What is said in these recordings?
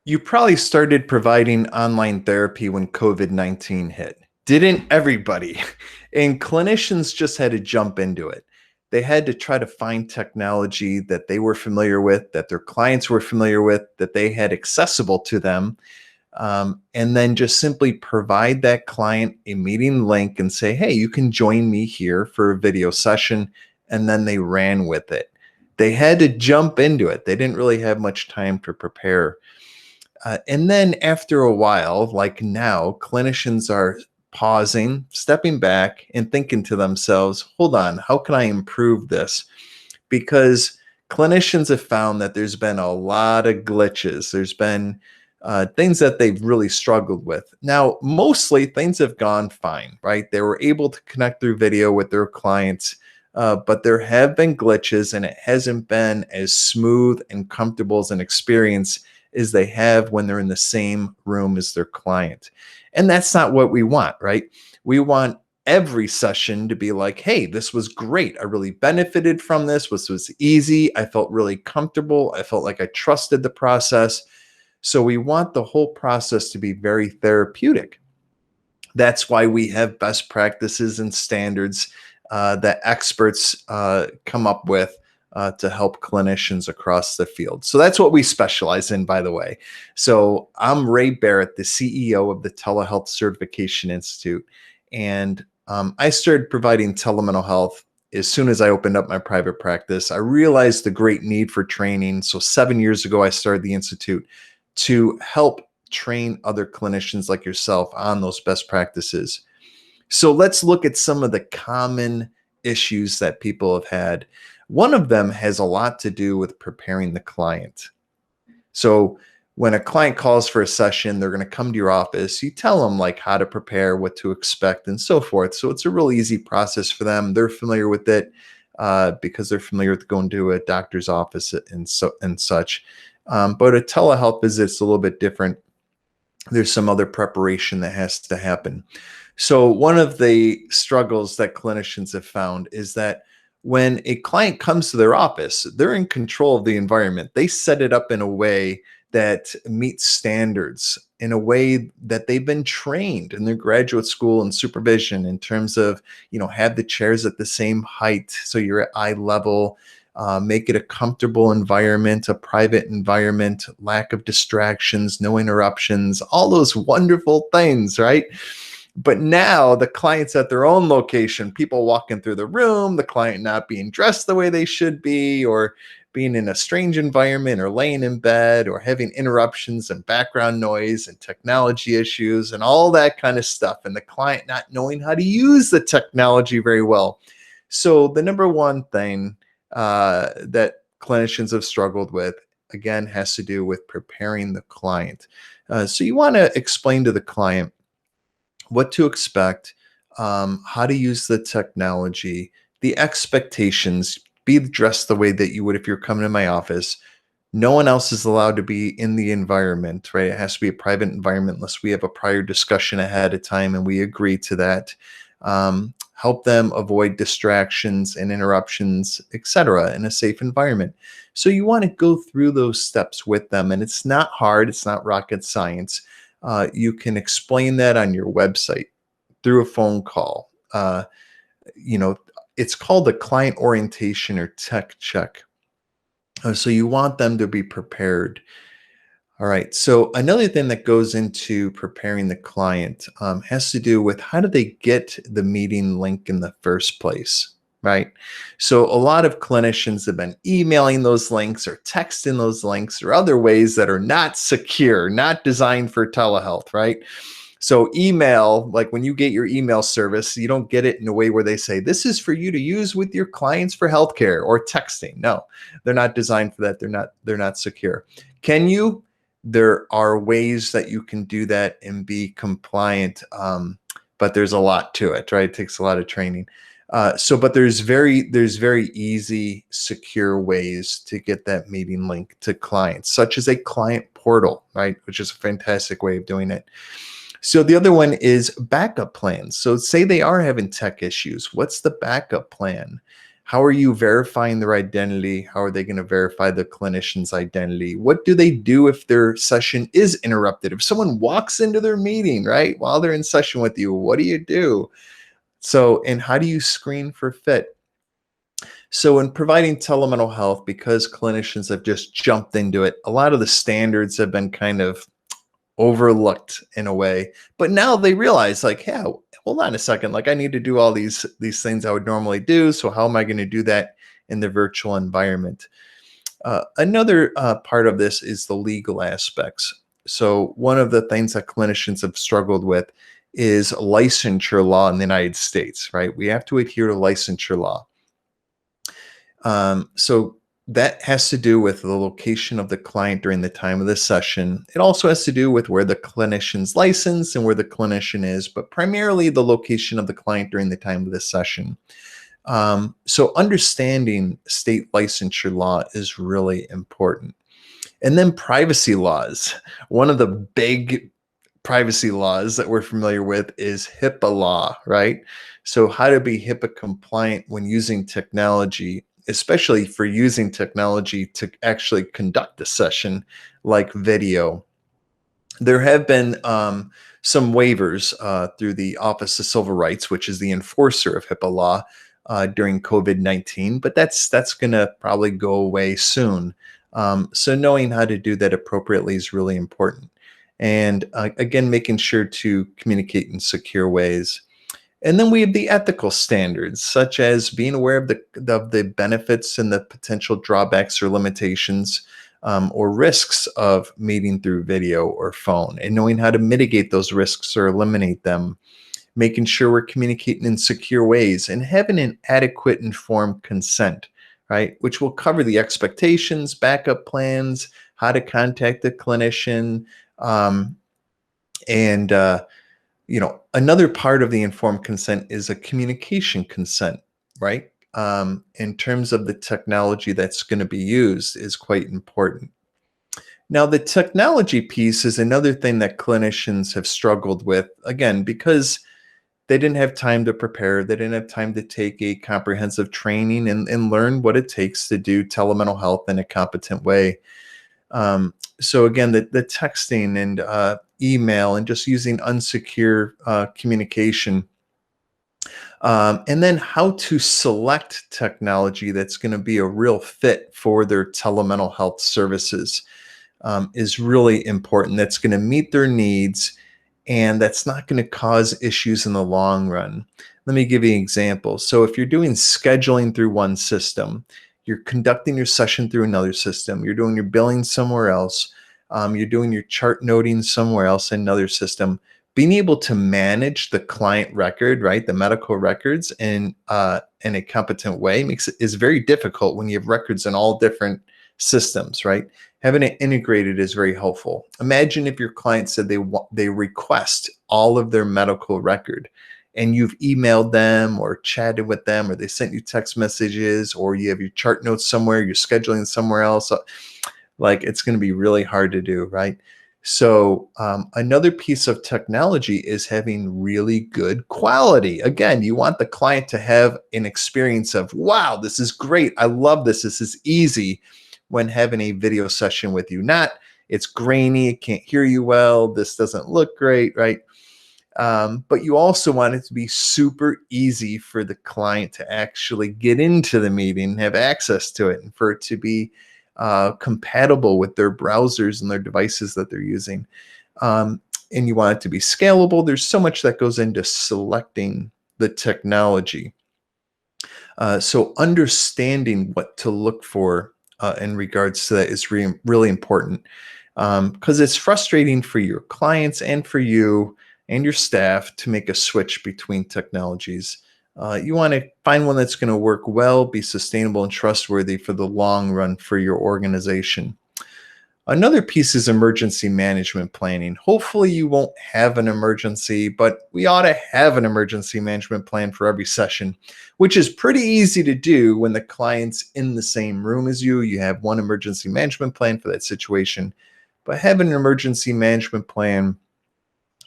You probably started providing online therapy when COVID-19 hit. Didn't everybody? And clinicians just had to jump into it. They had to try to find technology that they were familiar with, that their clients were familiar with, that they had accessible to them, and then just simply provide that client a meeting link and say, hey, you can join me here for a video session. And then they ran with it. They had to jump into it. They didn't really have much time to prepare. And then after a while, like now, clinicians are pausing, stepping back, and thinking to themselves, hold on, how can I improve this? Because clinicians have found that there's been a lot of glitches. There's been things that they've really struggled with. Now, mostly things have gone fine, right? They were able to connect through video with their clients, but there have been glitches and it hasn't been as smooth and comfortable as an experience as they have when they're in the same room as their client. And that's not what we want, right? We want every session to be like, hey, this was great. I really benefited from this. This was easy. I felt really comfortable. I felt like I trusted the process. So we want the whole process to be very therapeutic. That's why we have best practices and standards that experts come up with to help clinicians across the field. So that's what we specialize in, by the way. So I'm Ray Barrett, the CEO of the Telehealth Certification Institute. And I started providing telemental health as soon as I opened up my private practice. I realized the great need for training. So 7 years ago, I started the Institute to help train other clinicians like yourself on those best practices. So let's look at some of the common issues that people have had. One of them has a lot to do with preparing the client. So when a client calls for a session, they're going to come to your office. You tell them like how to prepare, what to expect, and so forth. So it's a real easy process for them. They're familiar with it because they're familiar with going to a doctor's office and such. But a telehealth visit's a little bit different. There's some other preparation that has to happen. So one of the struggles that clinicians have found is that when a client comes to their office, they're in control of the environment. They set it up in a way that meets standards, in a way that they've been trained in their graduate school and supervision in terms of, have the chairs at the same height so you're at eye level, make it a comfortable environment, a private environment, lack of distractions, no interruptions, all those wonderful things, right? But now the client's at their own location, people walking through the room, the client not being dressed the way they should be, or being in a strange environment, or laying in bed, or having interruptions and background noise and technology issues and all that kind of stuff. And the client not knowing how to use the technology very well. So the number one thing that clinicians have struggled with, again, has to do with preparing the client. So you want to explain to the client what to expect, how to use the technology, the expectations, be dressed the way that you would if you're coming to my office. No one else is allowed to be in the environment, right? It has to be a private environment unless we have a prior discussion ahead of time and we agree to that. Help them avoid distractions and interruptions, etc., in a safe environment. So you want to go through those steps with them, and it's not hard. It's not rocket science. You can explain that on your website through a phone call. It's called a client orientation or tech check. So you want them to be prepared. All right. So another thing that goes into preparing the client has to do with how do they get the meeting link in the first place, right? So a lot of clinicians have been emailing those links or texting those links or other ways that are not secure, not designed for telehealth, right? So email, like when you get your email service, you don't get it in a way where they say, this is for you to use with your clients for healthcare, or texting. No, they're not designed for that. They're not secure. Can you? There are ways that you can do that and be compliant, but there's a lot to it, right? It takes a lot of training. But there's very easy, secure ways to get that meeting link to clients, such as a client portal, right? Which is a fantastic way of doing it. So the other one is backup plans. So say they are having tech issues. What's the backup plan? How are you verifying their identity? How are they going to verify the clinician's identity? What do they do if their session is interrupted? If someone walks into their meeting, right, while they're in session with you, what do you do? So, and how do you screen for fit? So, in providing telemental health, because clinicians have just jumped into it, a lot of the standards have been kind of overlooked in a way. But now they realize, like, yeah, hold on a second, like I need to do all these things I would normally do. So how am I going to do that in the virtual environment? Another part of this is the legal aspects. So one of the things that clinicians have struggled with is licensure law in the United States, right? We have to adhere to licensure law. So that has to do with the location of the client during the time of the session. It also has to do with where the clinician's licensed and where the clinician is, but primarily the location of the client during the time of the session. So understanding state licensure law is really important. And then privacy laws. One of the big privacy laws that we're familiar with is HIPAA law, right? So how to be HIPAA compliant when using technology, especially for using technology to actually conduct a session like video. There have been some waivers through the Office of Civil Rights, which is the enforcer of HIPAA law during COVID-19, but that's going to probably go away soon. So knowing how to do that appropriately is really important. And again, making sure to communicate in secure ways. And then we have the ethical standards, such as being aware of the benefits and the potential drawbacks or limitations or risks of meeting through video or phone, and knowing how to mitigate those risks or eliminate them, making sure we're communicating in secure ways, and having an adequate informed consent, right? Which will cover the expectations, backup plans, how to contact the clinician, and another part of the informed consent is a communication consent, right? In terms of the technology that's going to be used is quite important. Now, the technology piece is another thing that clinicians have struggled with, again, because they didn't have time to prepare. They didn't have time to take a comprehensive training and learn what it takes to do telemental health in a competent way. So again, the texting and email and just using unsecure communication. And then how to select technology that's going to be a real fit for their telemental health services is really important. That's going to meet their needs and that's not going to cause issues in the long run. Let me give you an example. So if you're doing scheduling through one system, you're conducting your session through another system, you're doing your billing somewhere else, you're doing your chart noting somewhere else in another system, being able to manage the client record, right, the medical records in a competent way is very difficult when you have records in all different systems, right? Having it integrated is very helpful. Imagine if your client said they request all of their medical record and you've emailed them or chatted with them or they sent you text messages or you have your chart notes somewhere, you're scheduling somewhere else. Like it's going to be really hard to do, right? So another piece of technology is having really good quality. Again, you want the client to have an experience of, wow, this is great. I love this. This is easy when having a video session with you. Not it's grainy, it can't hear you well, this doesn't look great, right? But you also want it to be super easy for the client to actually get into the meeting, have access to it, and for it to be compatible with their browsers and their devices that they're using. And you want it to be scalable. There's so much that goes into selecting the technology. So understanding what to look for in regards to that is really important because it's frustrating for your clients and for you and your staff to make a switch between technologies. You want to find one that's going to work well, be sustainable and trustworthy for the long run for your organization. Another piece is emergency management planning. Hopefully you won't have an emergency, but we ought to have an emergency management plan for every session, which is pretty easy to do when the client's in the same room as you. You have one emergency management plan for that situation, but having an emergency management plan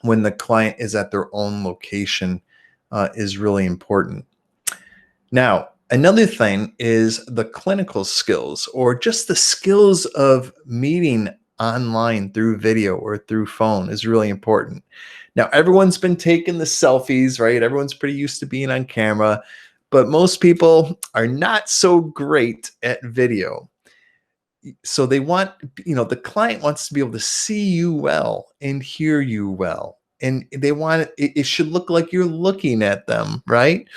when the client is at their own location is really important. Now, Another thing is the clinical skills or just the skills of meeting online through video or through phone is really important. Now, everyone's been taking the selfies, right? Everyone's pretty used to being on camera, but most people are not so great at video. So they want, the client wants to be able to see you well and hear you well. And they want it should look like you're looking at them, right?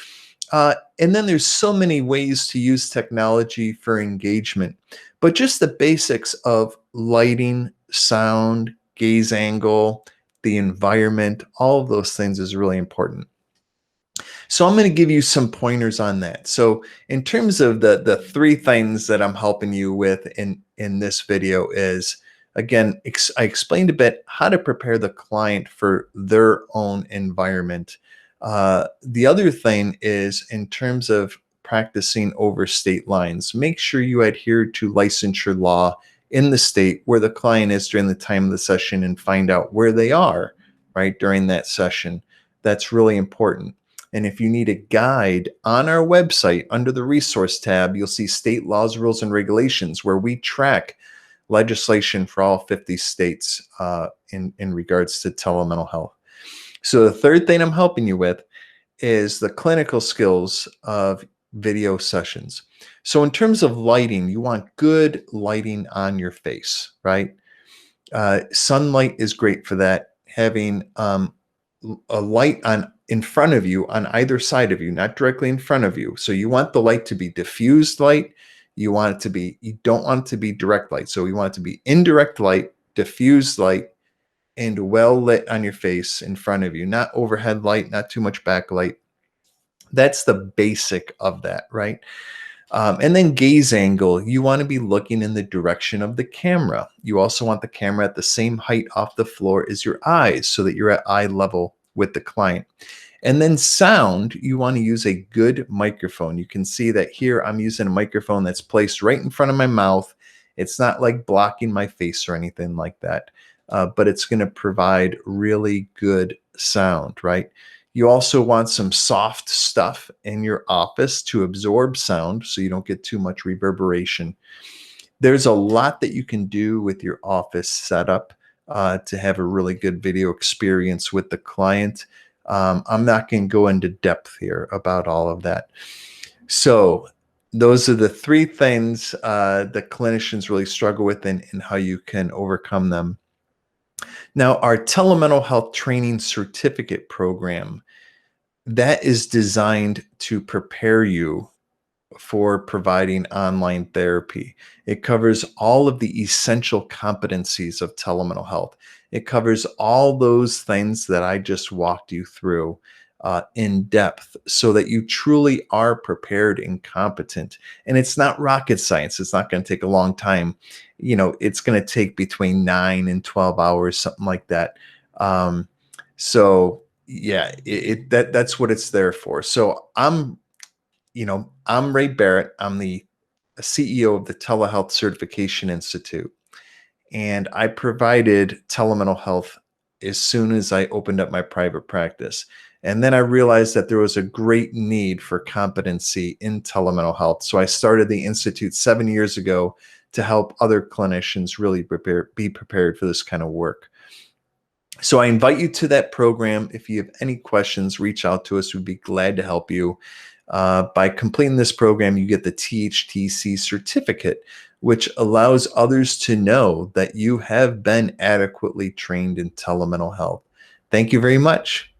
And then there's so many ways to use technology for engagement, but just the basics of lighting, sound, gaze angle, the environment, all of those things is really important. So I'm going to give you some pointers on that. So in terms of the three things that I'm helping you with in this video is, again, I explained a bit how to prepare the client for their own environment. The other thing is in terms of practicing over state lines, make sure you adhere to licensure law in the state where the client is during the time of the session and find out where they are, right, during that session. That's really important. And if you need a guide on our website under the resource tab, you'll see state laws, rules, and regulations where we track legislation for all 50 states in regards to telemental health. So the third thing I'm helping you with is the clinical skills of video sessions. So in terms of lighting, you want good lighting on your face, right? Sunlight is great for that. Having a light on in front of you on either side of you, not directly in front of you. So you want the light to be diffused light. You don't want it to be direct light. So you want it to be indirect light, diffused light, and well lit on your face in front of you, not overhead light, not too much backlight. That's the basic of that, right? And then gaze angle, you want to be looking in the direction of the camera. You also want the camera at the same height off the floor as your eyes so that you're at eye level with the client. And then sound, you want to use a good microphone. You can see that here I'm using a microphone that's placed right in front of my mouth. It's not like blocking my face or anything like that, but it's going to provide really good sound, right? You also want some soft stuff in your office to absorb sound so you don't get too much reverberation. There's a lot that you can do with your office setup to have a really good video experience with the client. I'm not going to go into depth here about all of that. So those are the three things that clinicians really struggle with and how you can overcome them. Now, our telemental health training certificate program, that is designed to prepare you for providing online therapy. It covers all of the essential competencies of telemental health. It covers all those things that I just walked you through in depth so that you truly are prepared and competent. And it's not rocket science. It's not going to take a long time. It's going to take between 9 and 12 hours, something like that. So yeah, that's what it's there for. So I'm Ray Barrett. I'm the CEO of the Telehealth Certification Institute, and I provided telemental health as soon as I opened up my private practice. And then I realized that there was a great need for competency in telemental health. So I started the Institute 7 years ago to help other clinicians really be prepared for this kind of work. So I invite you to that program. If you have any questions, reach out to us. We'd be glad to help you. By completing this program, you get the THTC certificate, which allows others to know that you have been adequately trained in telemental health. Thank you very much.